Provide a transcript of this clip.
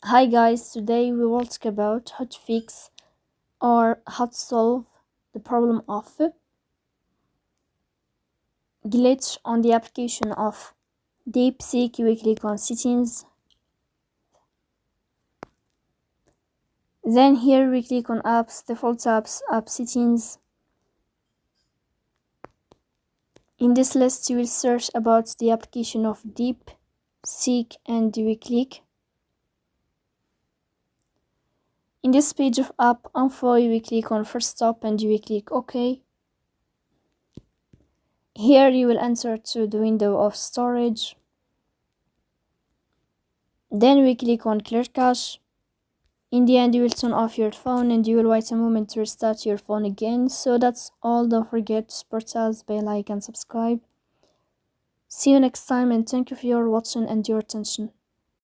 Hi guys, today we will talk about how to fix or how to solve the problem of glitch on the application of DeepSeek. We click on settings, then here we click on apps, default apps, app settings. In this list you will search about the application of DeepSeek and we click. In this page of app info we click on first stop and we click OK. Here you will enter to the window of storage. Then we click on clear cache. In the end you will turn off your phone and you will wait a moment to restart your phone again. So that's all. Don't forget to support us by like and subscribe. See you next time and thank you for your watching and your attention.